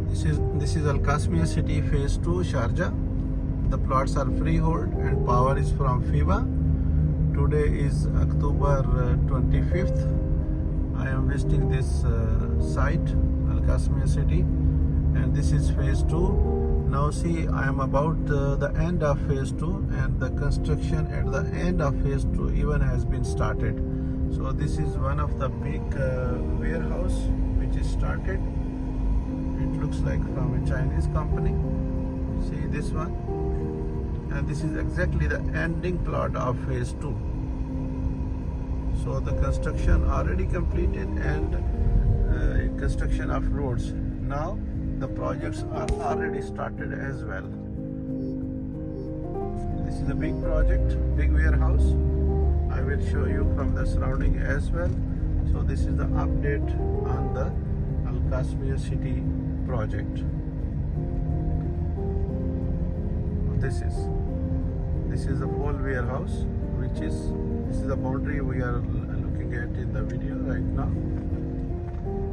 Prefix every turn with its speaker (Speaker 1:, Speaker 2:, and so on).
Speaker 1: This is Qasimia City Phase 2, Sharjah. The plots are freehold and power is from FIBA. Today is October 25th. I am visiting this site, Qasimia City, and this is Phase 2. Now see, I am about the end of Phase 2, and the construction at the end of Phase 2 even has been started. So this is one of the big warehouse which is started. It looks like from a Chinese company. See this one, and this is exactly the ending plot of Phase 2. So the construction already completed, and construction of roads. Now the projects are already started as well. This is a big project, big warehouse. I will show you from the surrounding as well. So this is the update on the Qasimia City project. This is the whole warehouse, this is the boundary we are looking at in the video right now.